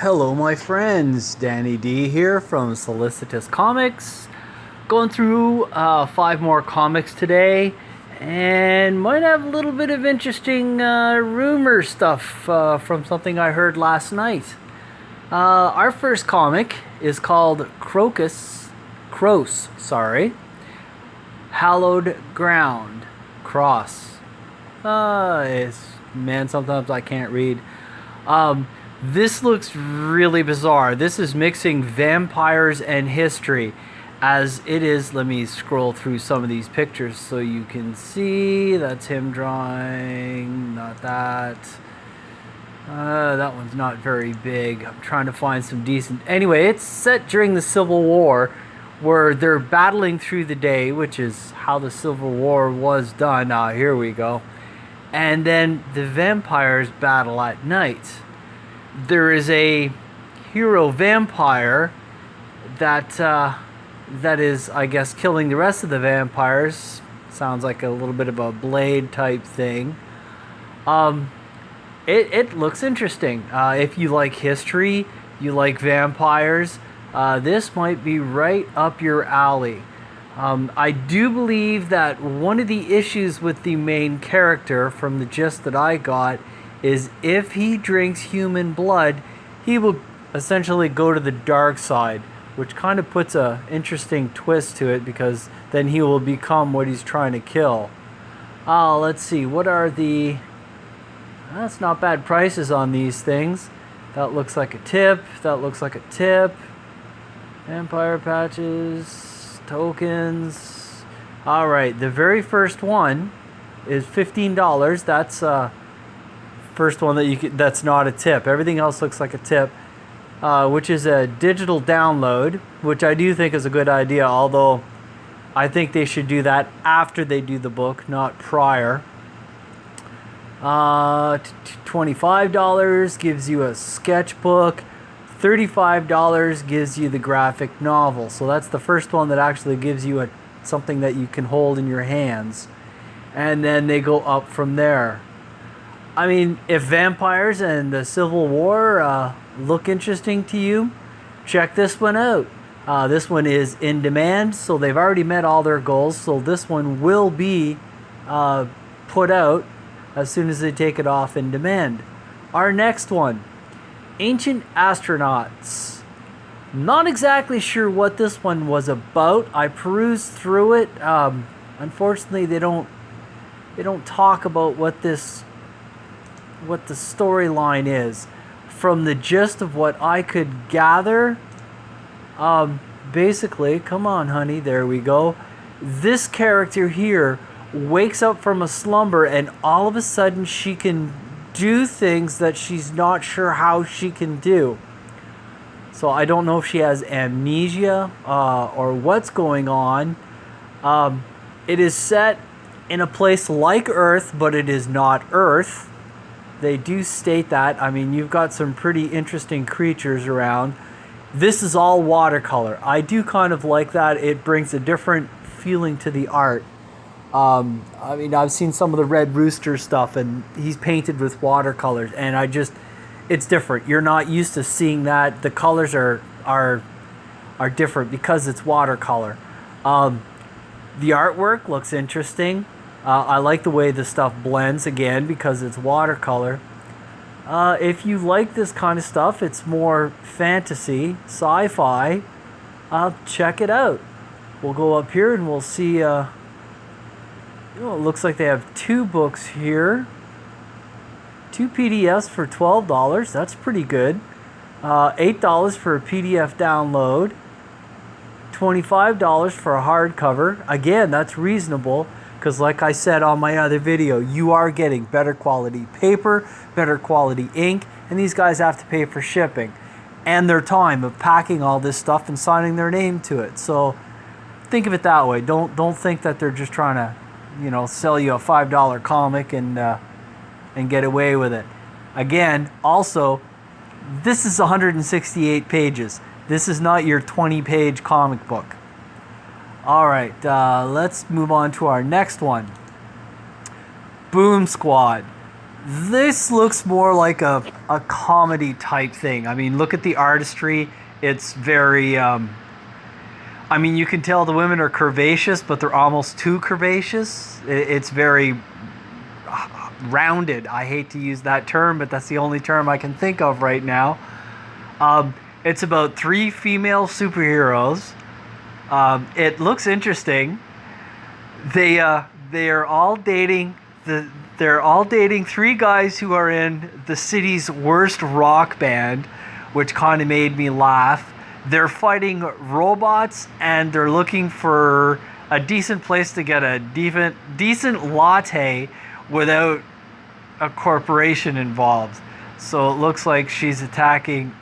Hello, my friends. Danny D here from Solicitous Comics. Going through 5 more comics today, and might have a little bit of interesting rumor stuff from something I heard last night. Our first comic is called Cross, Hallowed Ground. Cross. Man, sometimes I can't read. This looks really bizarre. This is mixing vampires and history, as it is. Let me scroll through some of these pictures so you can see. That's him drawing, not that. That one's not very big. I'm trying to find some decent. Anyway, it's set during the Civil War, where they're battling through the day, which is how the Civil War was done. Here we go. And then the vampires battle at night. There is a hero vampire that is, I guess, killing the rest of the vampires. Sounds like a little bit of a Blade type thing. It looks interesting. If you like history, you like vampires, this might be right up your alley. I do believe that one of the issues with the main character, from the gist that I got, is if he drinks human blood, he will essentially go to the dark side, which kind of puts a interesting twist to it, because then he will become what he's trying to kill. Let's see, what are the... That's not bad prices on these things. That looks like a tip. That looks like a tip. Vampire patches, tokens. Alright, the very first one is $15. That's first one that that's not a tip. Everything else looks like a tip, which is a digital download, which I do think is a good idea, although I think they should do that after they do the book, not prior. $25 gives you a sketchbook. $35 gives you the graphic novel. So that's the first one that actually gives you something that you can hold in your hands, and then they go up from there. I mean, if vampires and the Civil War look interesting to you, check this one out. This one is in demand, so they've already met all their goals. So this one will be put out as soon as they take it off in demand. Our next one, Ancient Astronauts. Not exactly sure what this one was about. I perused through it. Unfortunately, they don't talk about what the storyline is. From the gist of what I could gather, basically, come on, honey, there we go. This character here wakes up from a slumber, and all of a sudden she can do things that she's not sure how she can do. So I don't know if she has amnesia or what's going on. It is set in a place like Earth, but it is not Earth. They do state that. I mean, you've got some pretty interesting creatures around. This is all watercolor. I do kind of like that. It brings a different feeling to the art. I mean, I've seen some of the Red Rooster stuff, and he's painted with watercolors, and it's different. You're not used to seeing that. The colors are different because it's watercolor. The artwork looks interesting. I like the way the stuff blends, again, because it's watercolor. If you like this kind of stuff, it's more fantasy, sci-fi, check it out. We'll go up here and we'll see... it looks like they have 2 books here. 2 PDFs for $12. That's pretty good. $8 for a PDF download. $25 for a hardcover. Again, that's reasonable, because like I said on my other video, you are getting better quality paper, better quality ink, and these guys have to pay for shipping and their time of packing all this stuff and signing their name to it. So think of it that way. Don't think that they're just trying to, sell you a $5 comic and get away with it. Again, also, this is 168 pages. This is not your 20-page comic book. All right, let's move on to our next one. Boom Squad. This looks more like a comedy type thing. I mean, look at the artistry. It's very, I mean, you can tell the women are curvaceous, but they're almost too curvaceous. It's very rounded. I hate to use that term, but that's the only term I can think of right now. It's about 3 female superheroes. It looks interesting. They are all dating they're all dating 3 guys who are in the city's worst rock band, which kind of made me laugh. They're fighting robots, and they're looking for a decent place to get a decent latte without a corporation involved. So it looks like she's attacking,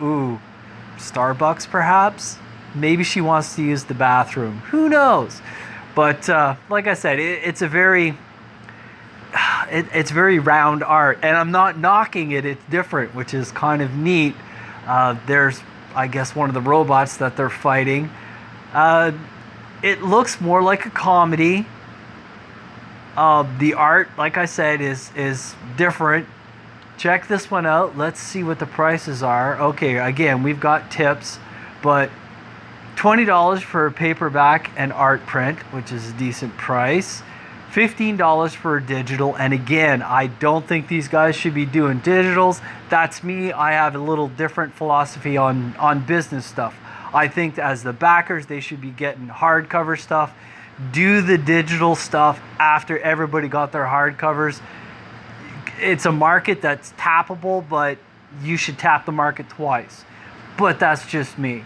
Starbucks perhaps? Maybe she wants to use the bathroom. Who knows? But like I said, it's a very it's very round art, and I'm not knocking it. It's different, which is kind of neat. There's, I guess, one of the robots that they're fighting. It looks more like a comedy. The art, like I said, is different. Check this one out. Let's see what the prices are. Okay, again, we've got tips, but $20 for a paperback and art print, which is a decent price. $15 for a digital, and again, I don't think these guys should be doing digitals. That's me. I have a little different philosophy on business stuff. I think as the backers, they should be getting hardcover stuff. Do the digital stuff after everybody got their hardcovers. It's a market that's tappable, but you should tap the market twice. But that's just me.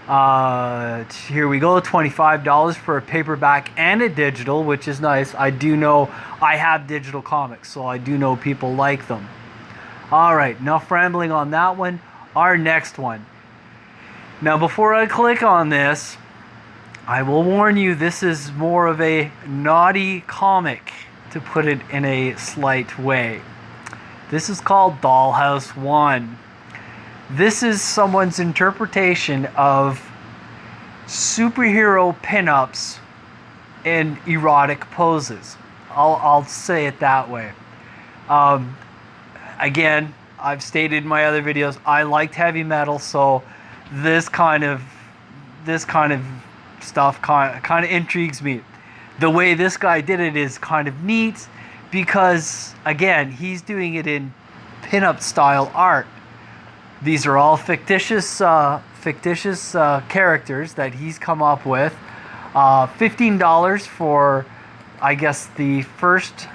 Here we go, $25 for a paperback and a digital, which is nice. I do know I have digital comics, so I do know people like them. All right, enough rambling on that one. Our next one. Now, before I click on this, I will warn you, this is more of a naughty comic, to put it in a slight way. This is called Dollhouse 1. This is someone's interpretation of superhero pinups in erotic poses. I'll say it that way. Again, I've stated in my other videos, I liked heavy metal, so this kind of stuff kind of intrigues me. The way this guy did it is kind of neat because, again, he's doing it in pinup style art. These are all fictitious characters that he's come up with. $15 for, I guess, the first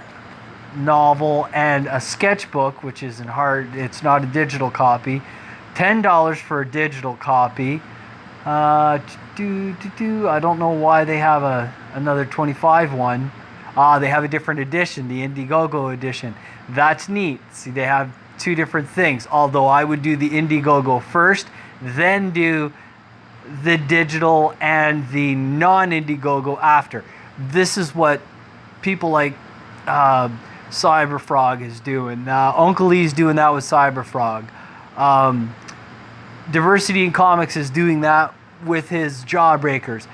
novel and a sketchbook, which is in hard. It's not a digital copy. $10 for a digital copy. I don't know why they have another 25 one. They have a different edition, the Indiegogo edition. That's neat. See, they have 2 different things, although I would do the Indiegogo first, then do the digital and the non-Indiegogo after. This is what people like Cyberfrog is doing. Uncle Lee's doing that with Cyberfrog. Diversity in Comics is doing that with his Jawbreakers.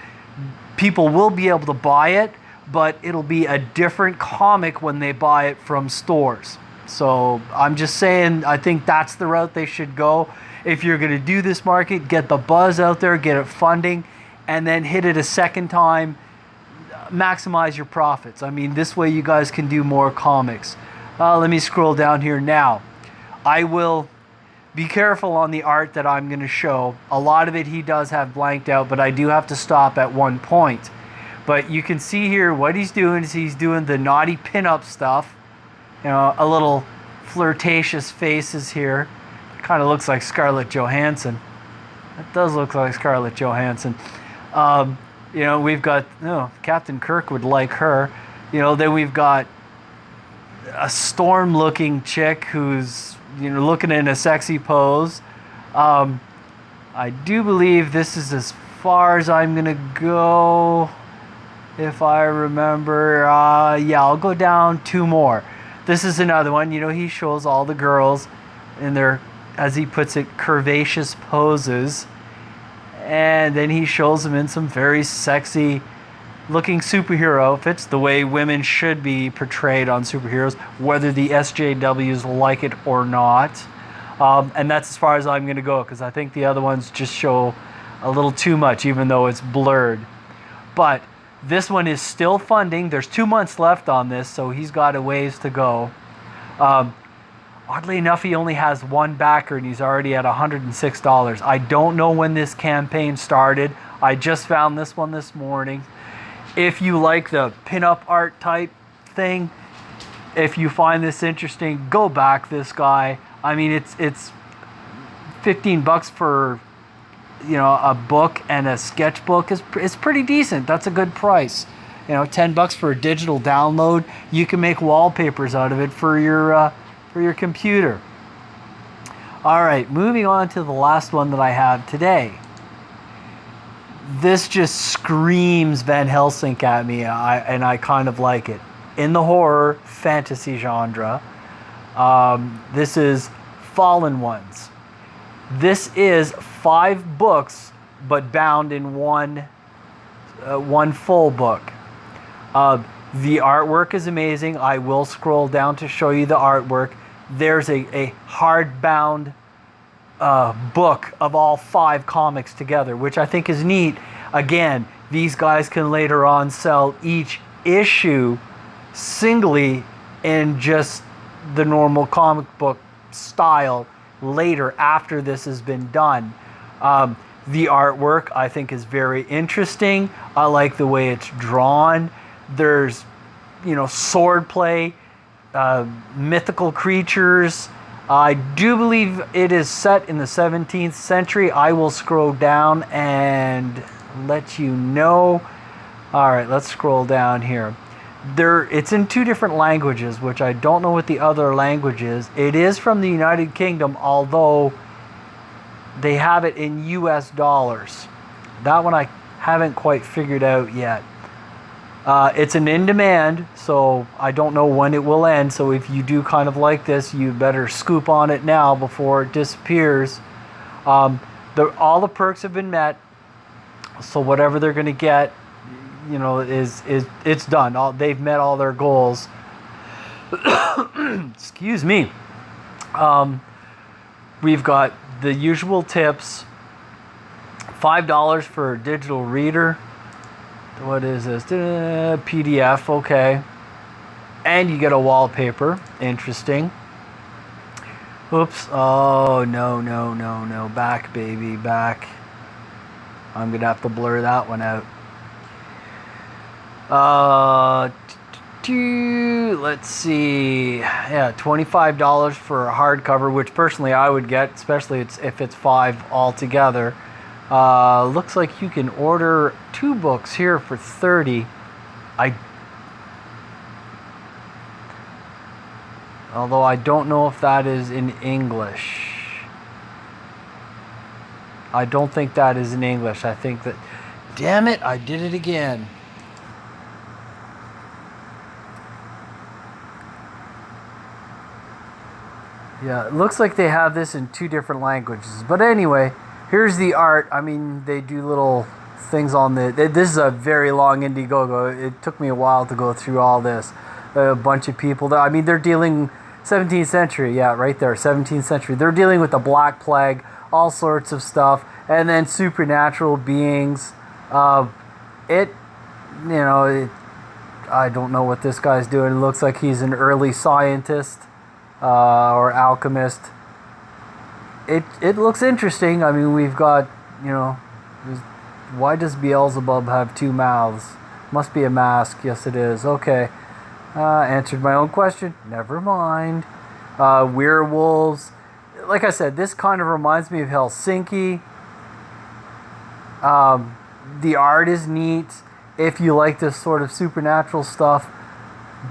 People will be able to buy it, but it'll be a different comic when they buy it from stores. So I'm just saying, I think that's the route they should go. If you're going to do this market, get the buzz out there, get it funding, and then hit it a second time, maximize your profits. I mean, this way you guys can do more comics. Let me scroll down here now. I will be careful on the art that I'm going to show. A lot of it he does have blanked out, but I do have to stop at one point. But you can see here what he's doing is he's doing the naughty pinup stuff. You know, a little flirtatious faces here. Kind of looks like Scarlett Johansson. It does look like Scarlett Johansson. You know, we've got, Captain Kirk would like her. You know, then we've got a storm-looking chick who's, looking in a sexy pose. I do believe this is as far as I'm going to go, if I remember. Yeah, I'll go down 2 more. This is another one. He shows all the girls in their, as he puts it, curvaceous poses. And then he shows them in some very sexy looking superhero outfits, the way women should be portrayed on superheroes, whether the SJWs like it or not. And that's as far as I'm going to go, because I think the other ones just show a little too much, even though it's blurred. But this one is still funding. There's 2 months left on this, so he's got a ways to go. Oddly enough, he only has one backer, and he's already at $106. I don't know when this campaign started. I just found this one this morning. If you like the pinup art type thing, if you find this interesting, go back this guy. I mean, it's $15 for, you know, a book, and a sketchbook is pretty decent. That's a good price. You know, $10 for a digital download. You can make wallpapers out of it for your computer. All right, moving on to the last one that I have today. This just screams Van Helsing at me, and I kind of like it. In the horror fantasy genre, this is Fallen Ones. This is 5 books, but bound in one full book. The artwork is amazing. I will scroll down to show you the artwork. There's a hardbound book of all 5 comics together, which I think is neat. Again, these guys can later on sell each issue singly in just the normal comic book style later, after this has been done. The artwork I think is very interesting. I like the way it's drawn. There's, you know, swordplay, mythical creatures. I do believe it is set in the 17th century. I will scroll down and let you know. All right, let's scroll down here. It's in 2 different languages, which I don't know what the other language is. It is from the United Kingdom, although they have it in US dollars. That one I haven't quite figured out yet. It's an in-demand, so I don't know when it will end. So if you do kind of like this, you better scoop on it now before it disappears. All the perks have been met, so whatever they're going to get, you know, it's done. They've met all their goals. Excuse me. We've got the usual tips. $5 for a digital reader. What is this? PDF, okay. And you get a wallpaper. Interesting. Oops. Oh, no. Back, baby, back. I'm going to have to blur that one out. Let's see. Yeah, $25 for a hardcover, which personally I would get, especially if it's 5 altogether. Looks like you can order 2 books here for $30. Although I don't know if that is in English. I don't think that is in English. I think that... Damn it, I did it again. Yeah, it looks like they have this in 2 different languages. But anyway, here's the art. I mean, they do little things on this is a very long Indiegogo. It took me a while to go through all this. A bunch of people. I mean, they're dealing 17th century. Yeah, right there, 17th century. They're dealing with the Black Plague, all sorts of stuff, and then supernatural beings. I don't know what this guy's doing. It looks like he's an early scientist or alchemist. It looks interesting. I mean, we've got, you know, why does Beelzebub have 2 mouths? Must be a mask. Yes, it is. Okay. Answered my own question. Never mind. Werewolves. Like I said, this kind of reminds me of Helsinki. The art is neat. If you like this sort of supernatural stuff,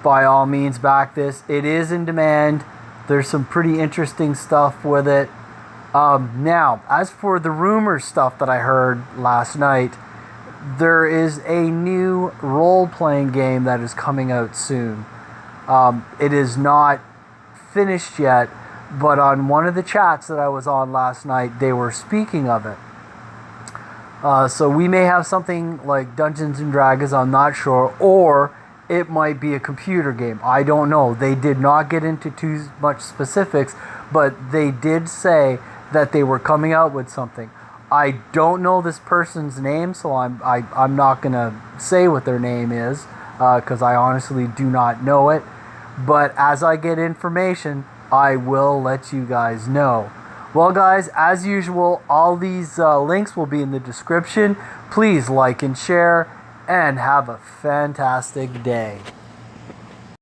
by all means back this. It is in demand. There's some pretty interesting stuff with it. Now, as for the rumor stuff that I heard last night, there is a new role-playing game that is coming out soon. It is not finished yet, but on one of the chats that I was on last night, they were speaking of it. So we may have something like Dungeons and Dragons, I'm not sure, or it might be a computer game. I don't know. They did not get into too much specifics, but they did say that they were coming out with something. I don't know this person's name, so I'm not gonna say what their name is, because I honestly do not know it. But as I get information, I will let you guys know. Well, guys, as usual, all these links will be in the description. Please like and share, and have a fantastic day.